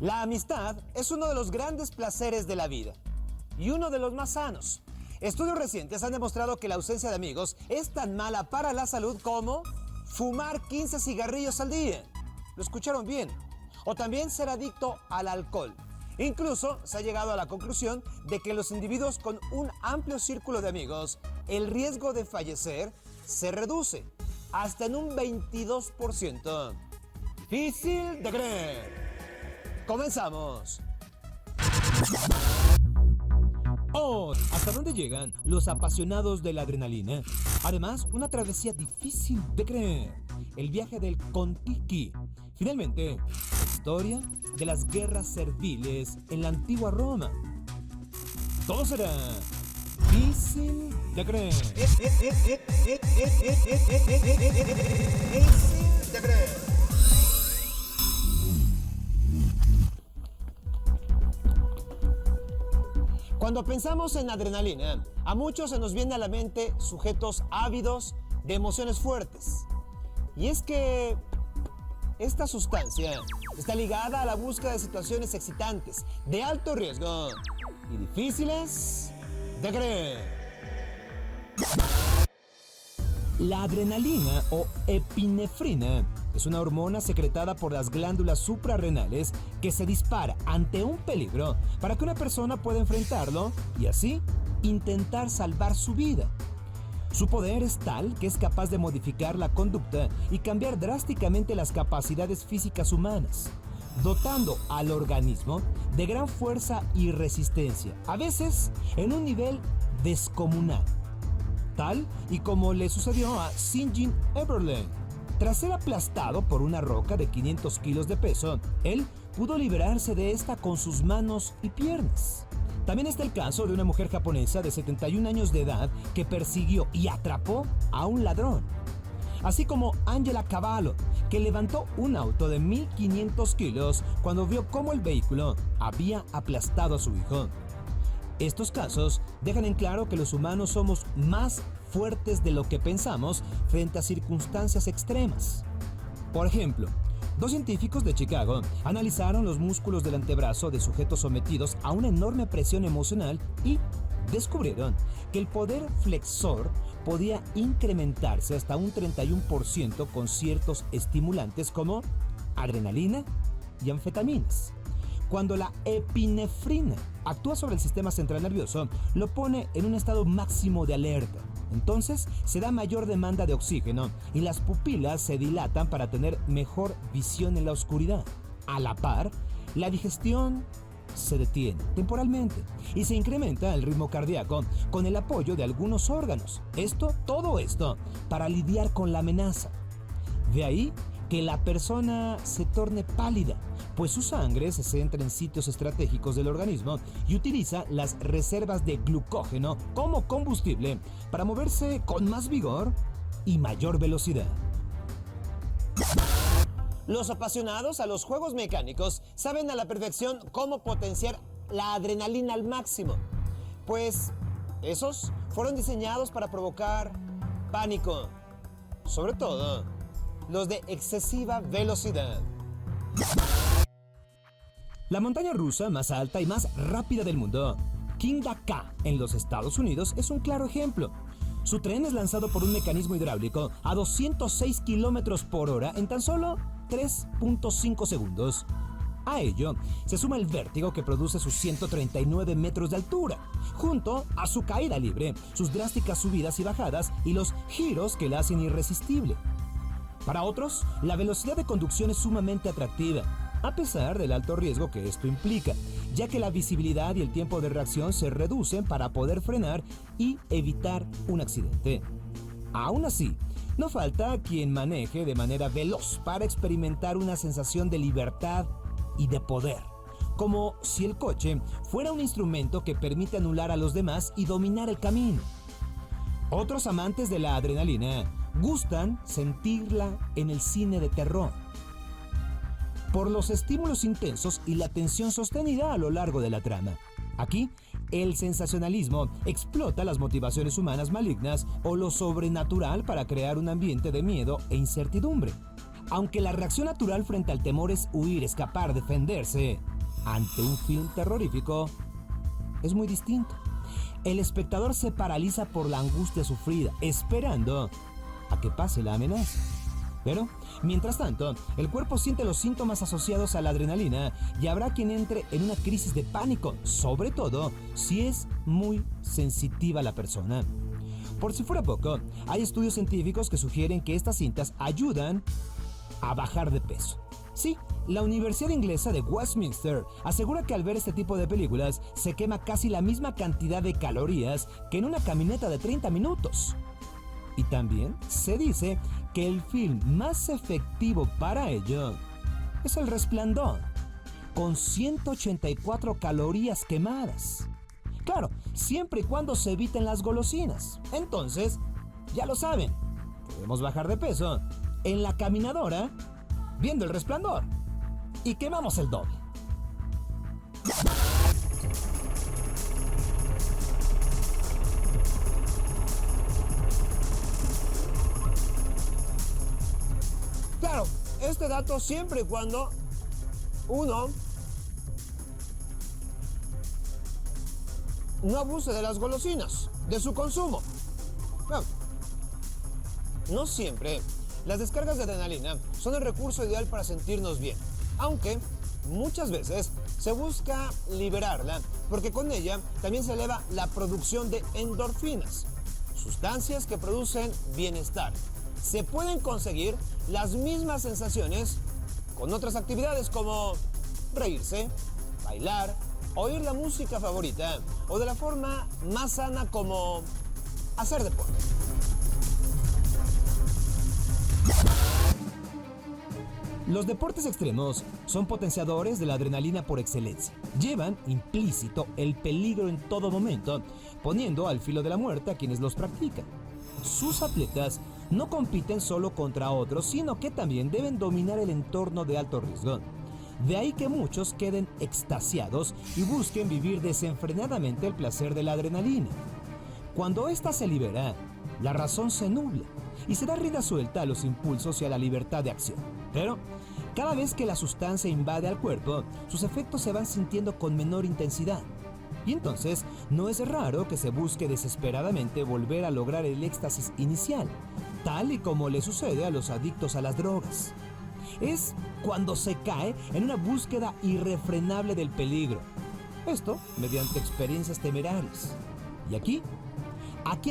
La amistad es uno de los grandes placeres de la vida y uno de los más sanos. Estudios recientes han demostrado que la ausencia de amigos es tan mala para la salud como fumar 15 cigarrillos al día. ¿Lo escucharon bien? O también ser adicto al alcohol. Incluso se ha llegado a la conclusión de que los individuos con un amplio círculo de amigos, el riesgo de fallecer se reduce hasta en un 22%. Difícil de creer. Comenzamos. Oh, ¿hasta dónde llegan los apasionados de la adrenalina? Además, una travesía difícil de creer. El viaje del Kon-Tiki. Finalmente, la historia de las guerras serviles en la antigua Roma. Todo será difícil de creer. Difícil de creer. Cuando pensamos en adrenalina, a muchos se nos viene a la mente sujetos ávidos de emociones fuertes. Y es que esta sustancia está ligada a la búsqueda de situaciones excitantes, de alto riesgo y difíciles de creer. La adrenalina o epinefrina es una hormona secretada por las glándulas suprarrenales que se dispara ante un peligro para que una persona pueda enfrentarlo y así intentar salvar su vida. Su poder es tal que es capaz de modificar la conducta y cambiar drásticamente las capacidades físicas humanas, dotando al organismo de gran fuerza y resistencia, a veces en un nivel descomunal, tal y como le sucedió a Sinjin Eberle. Tras ser aplastado por una roca de 500 kilos de peso, él pudo liberarse de esta con sus manos y piernas. También está el caso de una mujer japonesa de 71 años de edad que persiguió y atrapó a un ladrón. Así como Angela Cavallo, que levantó un auto de 1.500 kilos cuando vio cómo el vehículo había aplastado a su hijo. Estos casos dejan en claro que los humanos somos más fuertes de lo que pensamos frente a circunstancias extremas. Por ejemplo, dos científicos de Chicago analizaron los músculos del antebrazo de sujetos sometidos a una enorme presión emocional y descubrieron que el poder flexor podía incrementarse hasta un 31% con ciertos estimulantes como adrenalina y anfetaminas. Cuando la epinefrina actúa sobre el sistema central nervioso, lo pone en un estado máximo de alerta. Entonces se da mayor demanda de oxígeno y las pupilas se dilatan para tener mejor visión en la oscuridad. A la par, la digestión se detiene temporalmente y se incrementa el ritmo cardíaco con el apoyo de algunos órganos. Todo esto para lidiar con la amenaza. De ahí que la persona se torne pálida, pues su sangre se centra en sitios estratégicos del organismo y utiliza las reservas de glucógeno como combustible para moverse con más vigor y mayor velocidad. Los apasionados a los juegos mecánicos saben a la perfección cómo potenciar la adrenalina al máximo, pues esos fueron diseñados para provocar pánico, sobre todo los de excesiva velocidad. La montaña rusa más alta y más rápida del mundo, Kingda Ka, en los Estados Unidos, es un claro ejemplo. Su tren es lanzado por un mecanismo hidráulico a 206 km por hora en tan solo 3.5 segundos. A ello se suma el vértigo que produce sus 139 metros de altura, junto a su caída libre, sus drásticas subidas y bajadas y los giros que la hacen irresistible. Para otros, la velocidad de conducción es sumamente atractiva, a pesar del alto riesgo que esto implica, ya que la visibilidad y el tiempo de reacción se reducen para poder frenar y evitar un accidente. Aún así, no falta quien maneje de manera veloz para experimentar una sensación de libertad y de poder, como si el coche fuera un instrumento que permite anular a los demás y dominar el camino. Otros amantes de la adrenalina gustan sentirla en el cine de terror, por los estímulos intensos y la tensión sostenida a lo largo de la trama. Aquí, el sensacionalismo explota las motivaciones humanas malignas o lo sobrenatural para crear un ambiente de miedo e incertidumbre. Aunque la reacción natural frente al temor es huir, escapar, defenderse, ante un film terrorífico es muy distinto. El espectador se paraliza por la angustia sufrida, esperando a que pase la amenaza. Pero, mientras tanto, el cuerpo siente los síntomas asociados a la adrenalina y habrá quien entre en una crisis de pánico, sobre todo si es muy sensitiva la persona. Por si fuera poco, hay estudios científicos que sugieren que estas cintas ayudan a bajar de peso. Sí, la Universidad Inglesa de Westminster asegura que al ver este tipo de películas se quema casi la misma cantidad de calorías que en una caminata de 30 minutos. Y también se dice que el film más efectivo para ello es El Resplandor, con 184 calorías quemadas. Claro, siempre y cuando se eviten las golosinas. Entonces, ya lo saben, podemos bajar de peso en la caminadora viendo El Resplandor y quemamos el doble. Claro, este dato siempre y cuando uno no abuse de las golosinas, de su consumo. Bueno, no siempre las descargas de adrenalina son el recurso ideal para sentirnos bien, aunque muchas veces se busca liberarla porque con ella también se eleva la producción de endorfinas, sustancias que producen bienestar. Se pueden conseguir las mismas sensaciones con otras actividades como reírse, bailar, oír la música favorita o de la forma más sana como hacer deporte. Los deportes extremos son potenciadores de la adrenalina por excelencia. Llevan implícito el peligro en todo momento, poniendo al filo de la muerte a quienes los practican. Sus atletas no compiten solo contra otros, sino que también deben dominar el entorno de alto riesgo. De ahí que muchos queden extasiados y busquen vivir desenfrenadamente el placer de la adrenalina. Cuando ésta se libera, la razón se nubla y se da rienda suelta a los impulsos y a la libertad de acción. Pero cada vez que la sustancia invade al cuerpo, sus efectos se van sintiendo con menor intensidad. Y entonces no es raro que se busque desesperadamente volver a lograr el éxtasis inicial, tal y como le sucede a los adictos a las drogas. Es cuando se cae en una búsqueda irrefrenable del peligro. Esto mediante experiencias temerarias. Y aquí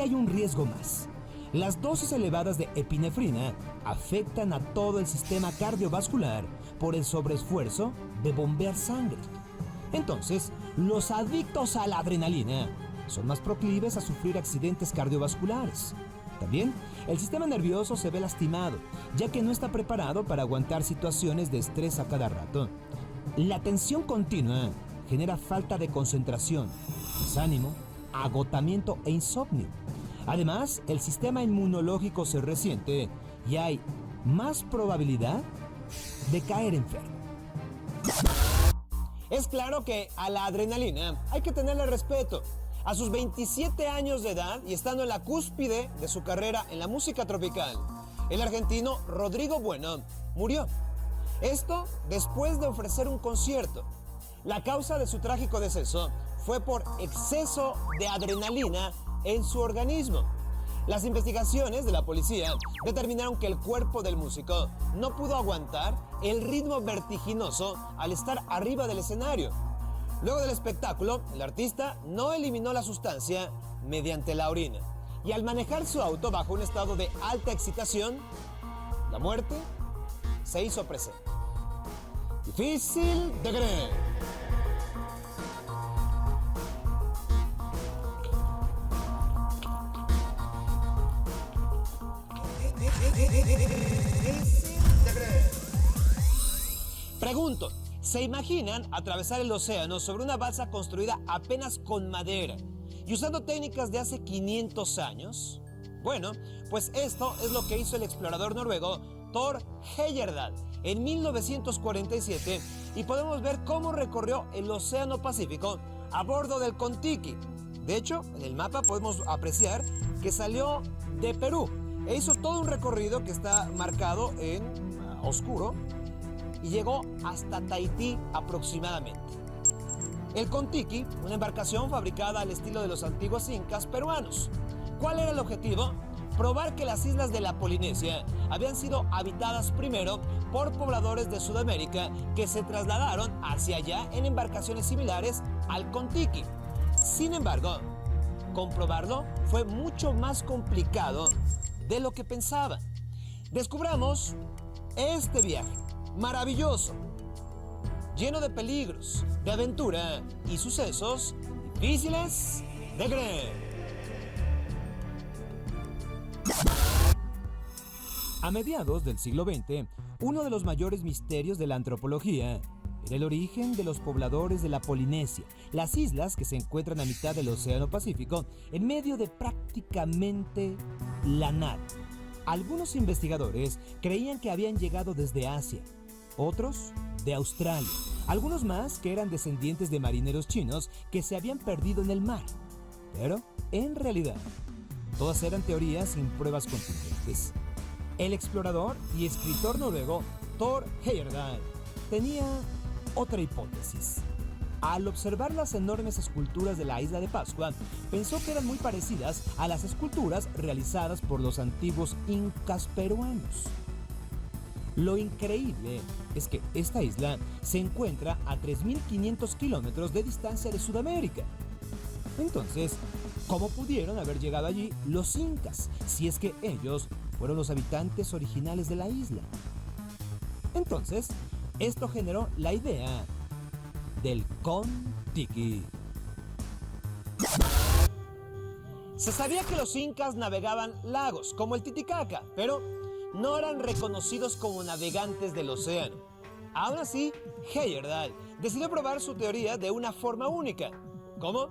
hay un riesgo más. Las dosis elevadas de epinefrina afectan a todo el sistema cardiovascular por el sobreesfuerzo de bombear sangre. Entonces, los adictos a la adrenalina son más proclives a sufrir accidentes cardiovasculares. También, el sistema nervioso se ve lastimado, ya que no está preparado para aguantar situaciones de estrés a cada rato. La tensión continua genera falta de concentración, desánimo, agotamiento e insomnio. Además, el sistema inmunológico se resiente y hay más probabilidad de caer enfermo. Es claro que a la adrenalina hay que tenerle respeto. A sus 27 años de edad y estando en la cúspide de su carrera en la música tropical, el argentino Rodrigo Bueno murió. Esto después de ofrecer un concierto. La causa de su trágico deceso fue por exceso de adrenalina en su organismo. Las investigaciones de la policía determinaron que el cuerpo del músico no pudo aguantar el ritmo vertiginoso al estar arriba del escenario. Luego del espectáculo, el artista no eliminó la sustancia mediante la orina. Y al manejar su auto bajo un estado de alta excitación, la muerte se hizo presente. Difícil de creer. Pregunto, ¿se imaginan atravesar el océano sobre una balsa construida apenas con madera y usando técnicas de hace 500 años? Bueno, pues esto es lo que hizo el explorador noruego Thor Heyerdahl en 1947 y podemos ver cómo recorrió el océano Pacífico a bordo del Kon-Tiki. De hecho, en el mapa podemos apreciar que salió de Perú e hizo todo un recorrido que está marcado en oscuro y llegó hasta Tahití aproximadamente. El Kon-Tiki, una embarcación fabricada al estilo de los antiguos incas peruanos. ¿Cuál era el objetivo? Probar que las islas de la Polinesia habían sido habitadas primero por pobladores de Sudamérica que se trasladaron hacia allá en embarcaciones similares al Kon-Tiki. Sin embargo, comprobarlo fue mucho más complicado de lo que pensaban. Descubramos este viaje maravilloso, lleno de peligros, de aventura y sucesos difíciles de creer. A mediados del siglo XX, uno de los mayores misterios de la antropología era el origen de los pobladores de la Polinesia, las islas que se encuentran a mitad del Océano Pacífico, en medio de prácticamente la nada. Algunos investigadores creían que habían llegado desde Asia, otros de Australia, algunos más que eran descendientes de marineros chinos que se habían perdido en el mar. Pero, en realidad, todas eran teorías sin pruebas contundentes. El explorador y escritor noruego Thor Heyerdahl tenía otra hipótesis. Al observar las enormes esculturas de la isla de Pascua, pensó que eran muy parecidas a las esculturas realizadas por los antiguos incas peruanos. Lo increíble es que esta isla se encuentra a 3.500 kilómetros de distancia de Sudamérica. Entonces, ¿cómo pudieron haber llegado allí los incas, si es que ellos fueron los habitantes originales de la isla? Entonces, esto generó la idea del Kon-Tiki. Se sabía que los incas navegaban lagos, como el Titicaca, pero no eran reconocidos como navegantes del océano. Aún así, Heyerdahl decidió probar su teoría de una forma única. ¿Cómo?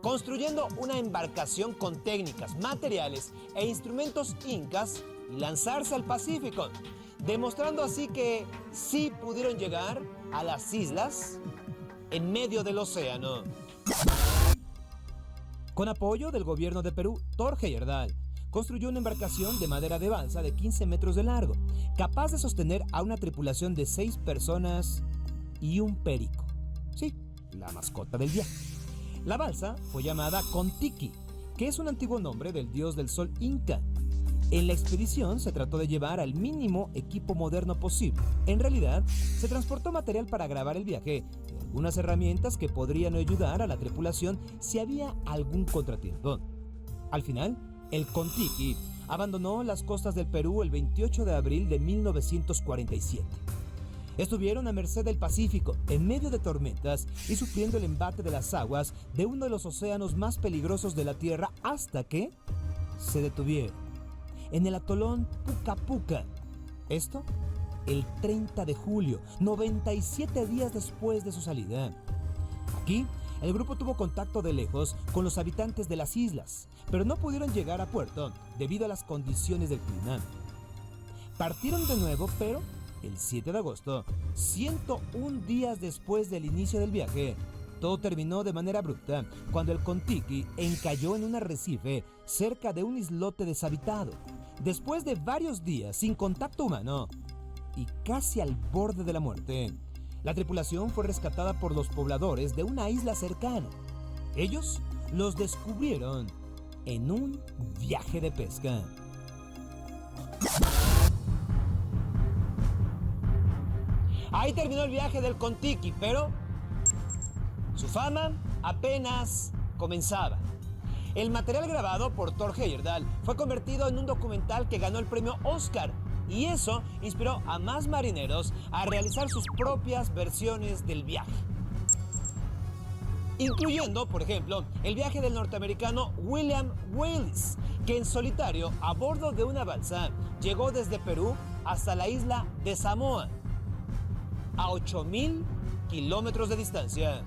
Construyendo una embarcación con técnicas, materiales e instrumentos incas y lanzarse al Pacífico, demostrando así que sí pudieron llegar a las islas en medio del océano. Con apoyo del gobierno de Perú, Thor Heyerdahl construyó una embarcación de madera de balsa de 15 metros de largo, capaz de sostener a una tripulación de 6 personas y un perico. Sí, la mascota del viaje. La balsa fue llamada Kon-Tiki, que es un antiguo nombre del dios del sol inca. En la expedición se trató de llevar al mínimo equipo moderno posible. En realidad, se transportó material para grabar el viaje y algunas herramientas que podrían ayudar a la tripulación si había algún contratiempo. Al final, el Kon-Tiki abandonó las costas del Perú el 28 de abril de 1947. Estuvieron a merced del Pacífico, en medio de tormentas y sufriendo el embate de las aguas de uno de los océanos más peligrosos de la Tierra hasta que se detuvieron en el atolón Puka Puka. Esto el 30 de julio, 97 días después de su salida. Aquí, el grupo tuvo contacto de lejos con los habitantes de las islas, pero no pudieron llegar a puerto debido a las condiciones del clima. Partieron de nuevo, pero el 7 de agosto, 101 días después del inicio del viaje, todo terminó de manera abrupta cuando el Kon-Tiki encalló en un arrecife cerca de un islote deshabitado. Después de varios días sin contacto humano y casi al borde de la muerte, la tripulación fue rescatada por los pobladores de una isla cercana. Ellos los descubrieron en un viaje de pesca. Ahí terminó el viaje del Kon-Tiki, pero su fama apenas comenzaba. El material grabado por Thor Heyerdahl fue convertido en un documental que ganó el premio Oscar, y eso inspiró a más marineros a realizar sus propias versiones del viaje, incluyendo, por ejemplo, el viaje del norteamericano William Wallace, que en solitario, a bordo de una balsa, llegó desde Perú hasta la isla de Samoa, a 8.000 kilómetros de distancia.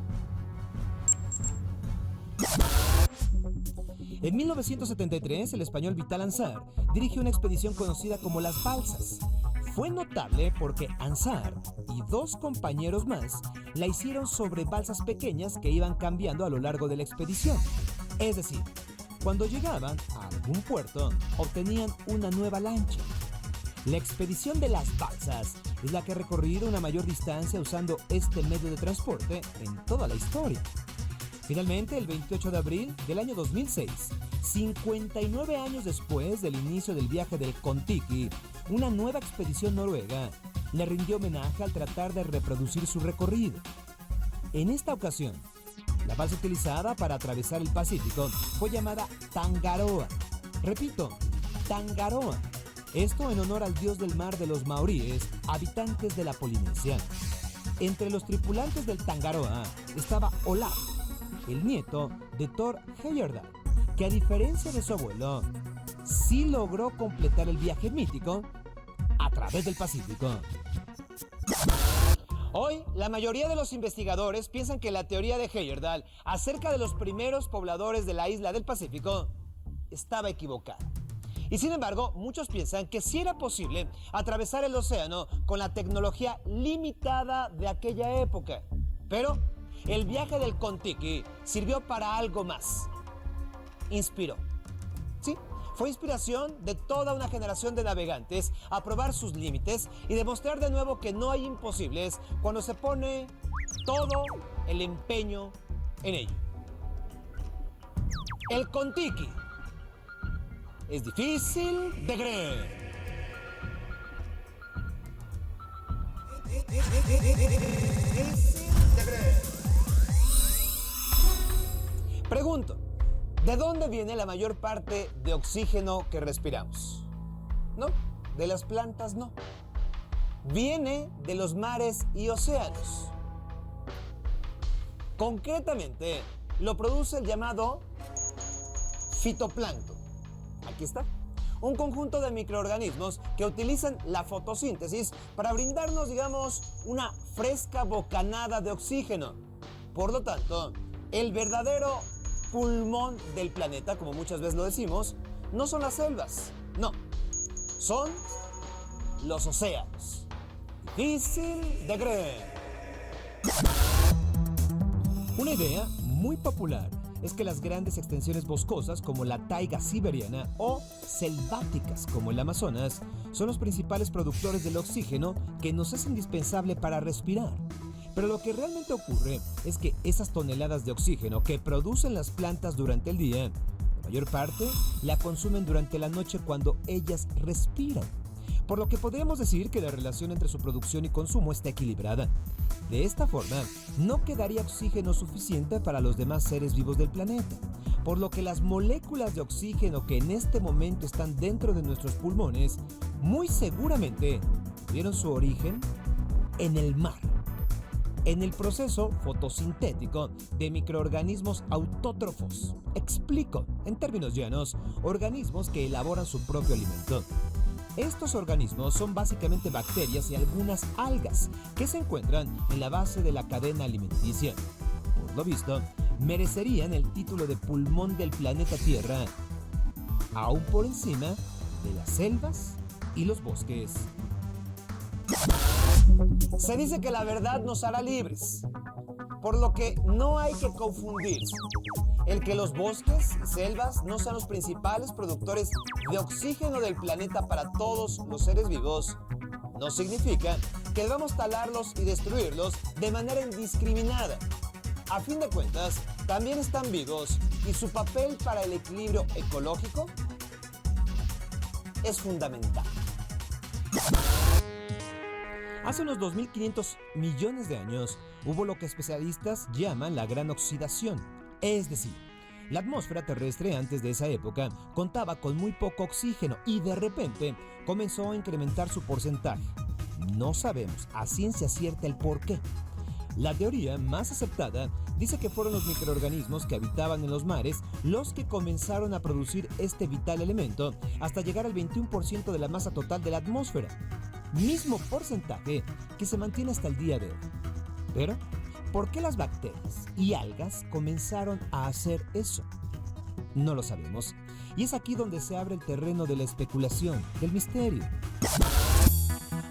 En 1973, el español Vital Ansar dirigió una expedición conocida como Las Balsas. Fue notable porque Ansar y 2 compañeros más la hicieron sobre balsas pequeñas que iban cambiando a lo largo de la expedición. Es decir, cuando llegaban a algún puerto, obtenían una nueva lancha. La expedición de las balsas es la que ha recorrido una mayor distancia usando este medio de transporte en toda la historia. Finalmente, el 28 de abril del año 2006, 59 años después del inicio del viaje del Kon-Tiki, una nueva expedición noruega le rindió homenaje al tratar de reproducir su recorrido. En esta ocasión, la balsa utilizada para atravesar el Pacífico fue llamada Tangaroa. Repito, Tangaroa. Esto en honor al dios del mar de los maoríes, habitantes de la Polinesia. Entre los tripulantes del Tangaroa estaba Olaf, el nieto de Thor Heyerdahl, que a diferencia de su abuelo, sí logró completar el viaje mítico a través del Pacífico. Hoy, la mayoría de los investigadores piensan que la teoría de Heyerdahl acerca de los primeros pobladores de la isla del Pacífico estaba equivocada. Y sin embargo, muchos piensan que sí era posible atravesar el océano con la tecnología limitada de aquella época. Pero el viaje del Kon-Tiki sirvió para algo más. Inspiró. Sí, fue inspiración de toda una generación de navegantes a probar sus límites y demostrar de nuevo que no hay imposibles cuando se pone todo el empeño en ello. El Kon-Tiki es difícil de creer. Pregunto, ¿de dónde viene la mayor parte de oxígeno que respiramos? No, de las plantas no. Viene de los mares y océanos. Concretamente, lo produce el llamado fitoplancton. Aquí está. Un conjunto de microorganismos que utilizan la fotosíntesis para brindarnos, digamos, una fresca bocanada de oxígeno. Por lo tanto, el verdadero pulmón del planeta, como muchas veces lo decimos, no son las selvas, no, son los océanos. Difícil de creer. Una idea muy popular es que las grandes extensiones boscosas como la taiga siberiana o selváticas como el Amazonas son los principales productores del oxígeno que nos es indispensable para respirar. Pero lo que realmente ocurre es que esas toneladas de oxígeno que producen las plantas durante el día, la mayor parte la consumen durante la noche cuando ellas respiran. Por lo que podríamos decir que la relación entre su producción y consumo está equilibrada. De esta forma, no quedaría oxígeno suficiente para los demás seres vivos del planeta, por lo que las moléculas de oxígeno que en este momento están dentro de nuestros pulmones, muy seguramente tuvieron su origen en el mar, en el proceso fotosintético de microorganismos autótrofos. Explico, en términos llanos, organismos que elaboran su propio alimento. Estos organismos son básicamente bacterias y algunas algas que se encuentran en la base de la cadena alimenticia. Por lo visto, merecerían el título de pulmón del planeta Tierra, aún por encima de las selvas y los bosques. Se dice que la verdad nos hará libres, por lo que no hay que confundirse. El que los bosques y selvas no sean los principales productores de oxígeno del planeta para todos los seres vivos no significa que debamos talarlos y destruirlos de manera indiscriminada. A fin de cuentas, también están vivos y su papel para el equilibrio ecológico es fundamental. Hace unos 2.500 millones de años hubo lo que especialistas llaman la gran oxidación. Es decir, la atmósfera terrestre antes de esa época contaba con muy poco oxígeno y de repente comenzó a incrementar su porcentaje. No sabemos a ciencia cierta el por qué. La teoría más aceptada dice que fueron los microorganismos que habitaban en los mares los que comenzaron a producir este vital elemento hasta llegar al 21% de la masa total de la atmósfera, mismo porcentaje que se mantiene hasta el día de hoy. Pero, ¿por qué las bacterias y algas comenzaron a hacer eso? No lo sabemos. Y es aquí donde se abre el terreno de la especulación, del misterio.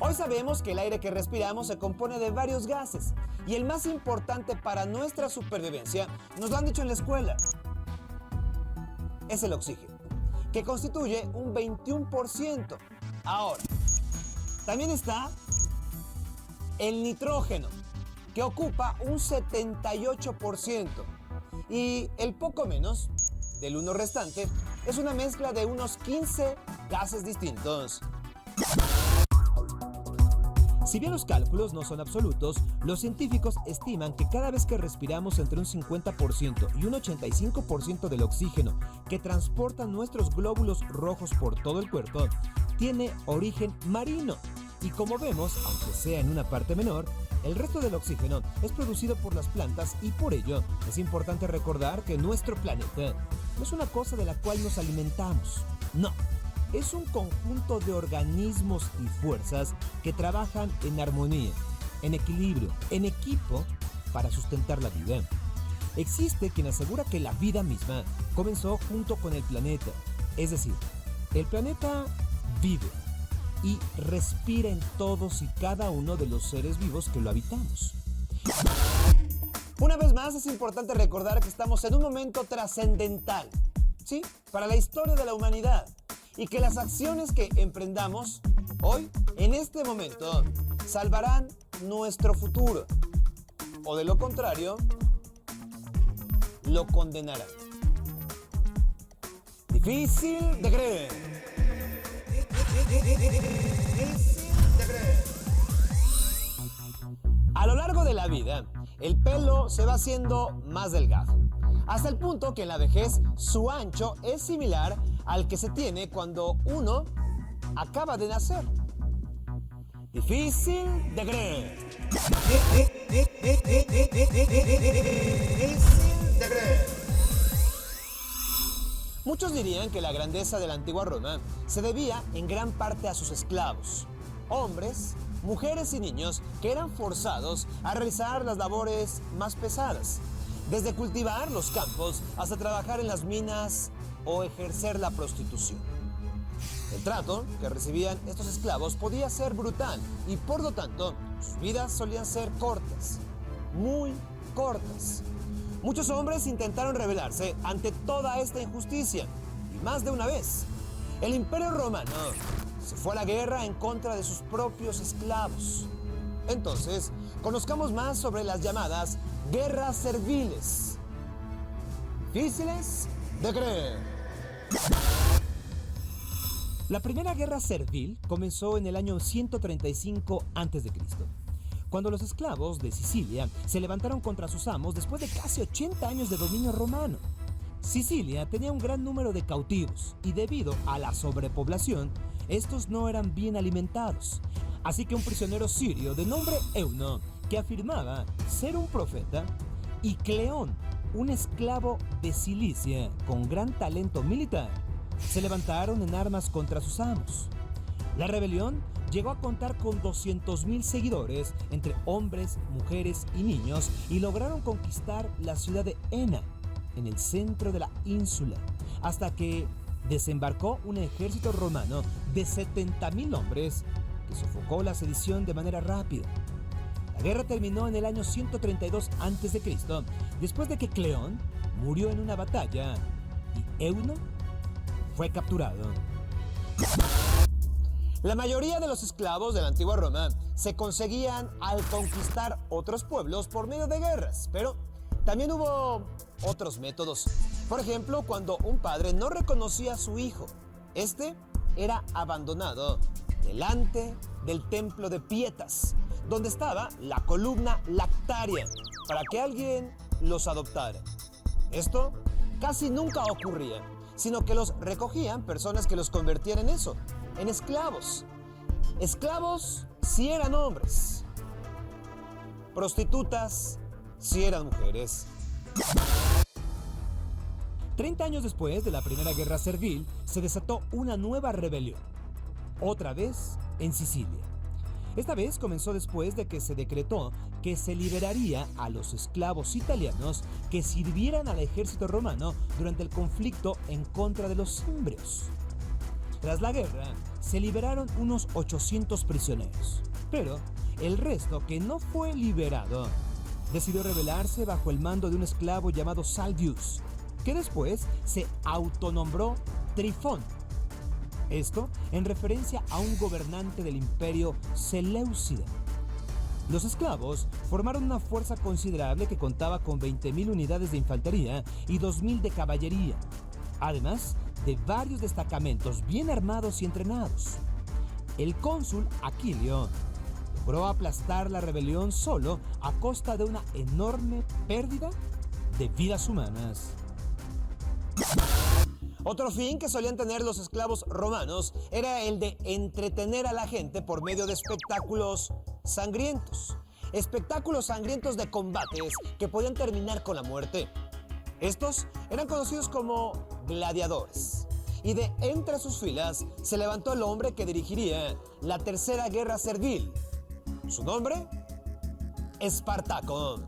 Hoy sabemos que el aire que respiramos se compone de varios gases y el más importante para nuestra supervivencia, nos lo han dicho en la escuela, es el oxígeno, que constituye un 21%. Ahora, También está el nitrógeno, que ocupa un 78%. Y el poco menos del 1 restante es una mezcla de unos 15 gases distintos. Si bien los cálculos no son absolutos, los científicos estiman que cada vez que respiramos entre un 50% y un 85% del oxígeno que transportan nuestros glóbulos rojos por todo el cuerpo, tiene origen marino. Y como vemos, aunque sea en una parte menor, el resto del oxígeno es producido por las plantas y por ello es importante recordar que nuestro planeta no es una cosa de la cual nos alimentamos, no. Es un conjunto de organismos y fuerzas que trabajan en armonía, en equilibrio, en equipo para sustentar la vida. Existe quien asegura que la vida misma comenzó junto con el planeta. Es decir, el planeta vive y respira en todos y cada uno de los seres vivos que lo habitamos. Una vez más es importante recordar que estamos en un momento trascendental, ¿sí?, para la historia de la humanidad. Y que las acciones que emprendamos hoy, en este momento, salvarán nuestro futuro. O de lo contrario, lo condenarán. Difícil de creer. A lo largo de la vida, el pelo se va haciendo más delgado, hasta el punto que en la vejez su ancho es similar al que se tiene cuando uno acaba de nacer. Difícil de creer. Difícil de creer. Muchos dirían que la grandeza de la antigua Roma se debía en gran parte a sus esclavos, hombres, mujeres y niños que eran forzados a realizar las labores más pesadas, desde cultivar los campos hasta trabajar en las minas o ejercer la prostitución. El trato que recibían estos esclavos podía ser brutal y por lo tanto sus vidas solían ser cortas, muy cortas. Muchos hombres intentaron rebelarse ante toda esta injusticia y más de una vez. El Imperio Romano se fue a la guerra en contra de sus propios esclavos. Entonces, conozcamos más sobre las llamadas guerras serviles. Difíciles de creer. La primera guerra servil comenzó en el año 135 a.C., cuando los esclavos de Sicilia se levantaron contra sus amos después de casi 80 años de dominio romano. Sicilia tenía un gran número de cautivos y debido a la sobrepoblación, estos no eran bien alimentados. Así que un prisionero sirio de nombre Euno, que afirmaba ser un profeta, y Cleón, un esclavo de Cilicia con gran talento militar, se levantaron en armas contra sus amos. La rebelión llegó a contar con 200,000 seguidores entre hombres, mujeres y niños y lograron conquistar la ciudad de Ena, en el centro de la ínsula, hasta que desembarcó un ejército romano de 70,000 hombres que sofocó la sedición de manera rápida. La guerra terminó en el año 132 a.C., después de que Cleón murió en una batalla y Euno fue capturado. La mayoría de los esclavos de la antigua Roma se conseguían al conquistar otros pueblos por medio de guerras, pero también hubo otros métodos. Por ejemplo, cuando un padre no reconocía a su hijo, este era abandonado delante del templo de Pietas, donde estaba la columna lactaria, para que alguien los adoptara. Esto casi nunca ocurría, sino que los recogían personas que los convertían en eso, en esclavos. Esclavos si eran hombres, prostitutas si eran mujeres. 30 años después de la Primera Guerra Servil, se desató una nueva rebelión, otra vez en Sicilia. Esta vez comenzó después de que se decretó que se liberaría a los esclavos italianos que sirvieran al ejército romano durante el conflicto en contra de los cimbrios. Tras la guerra, se liberaron unos 800 prisioneros, pero el resto que no fue liberado decidió rebelarse bajo el mando de un esclavo llamado Salvius, que después se autonombró Trifón. Esto en referencia a un gobernante del imperio Seleucida. Los esclavos formaron una fuerza considerable que contaba con 20.000 unidades de infantería y 2.000 de caballería, además de varios destacamentos bien armados y entrenados. El cónsul Aquilio logró aplastar la rebelión solo a costa de una enorme pérdida de vidas humanas. Otro fin que solían tener los esclavos romanos era el de entretener a la gente por medio de espectáculos sangrientos. Espectáculos sangrientos de combates que podían terminar con la muerte. Estos eran conocidos como gladiadores. Y de entre sus filas se levantó el hombre que dirigiría la Tercera Guerra Servil. Su nombre, Espartaco.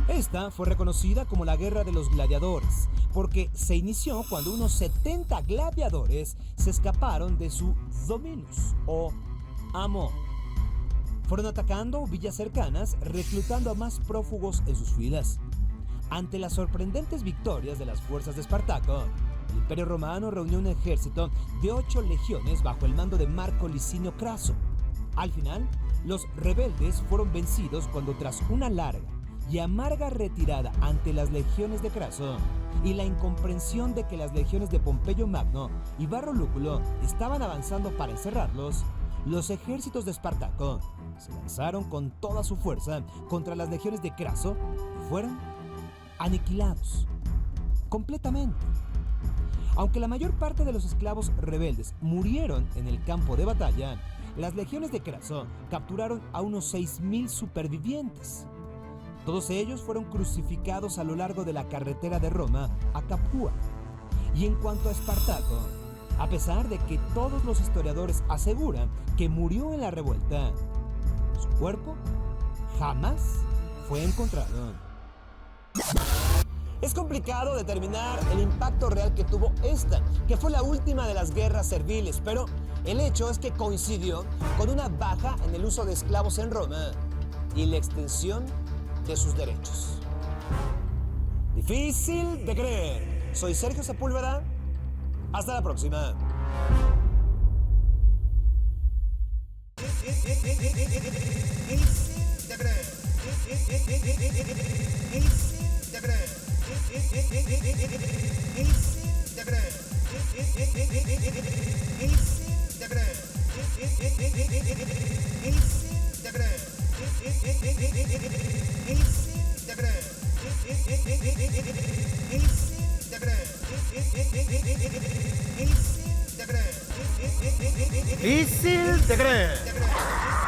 Esta fue reconocida como la Guerra de los Gladiadores, porque se inició cuando unos 70 gladiadores se escaparon de su dominus, o amo. Fueron atacando villas cercanas, reclutando a más prófugos en sus filas. Ante las sorprendentes victorias de las fuerzas de Espartaco, el Imperio Romano reunió un ejército de 8 legiones bajo el mando de Marco Licinio Craso. Al final, los rebeldes fueron vencidos cuando, tras una larga y amarga retirada ante las legiones de Craso y la incomprensión de que las legiones de Pompeyo Magno y Varro Lúculo estaban avanzando para encerrarlos, los ejércitos de Espartaco se lanzaron con toda su fuerza contra las legiones de Craso y fueron aniquilados completamente. Aunque la mayor parte de los esclavos rebeldes murieron en el campo de batalla, las legiones de Craso capturaron a unos 6.000 supervivientes. Todos ellos fueron crucificados a lo largo de la carretera de Roma a Capua. Y en cuanto a Espartaco, a pesar de que todos los historiadores aseguran que murió en la revuelta, su cuerpo jamás fue encontrado. Es complicado determinar el impacto real que tuvo esta, que fue la última de las guerras serviles, pero el hecho es que coincidió con una baja en el uso de esclavos en Roma y la extensión de sus derechos. Difícil de creer. Soy Sergio Sepúlveda. Hasta la próxima. Difícil de creer.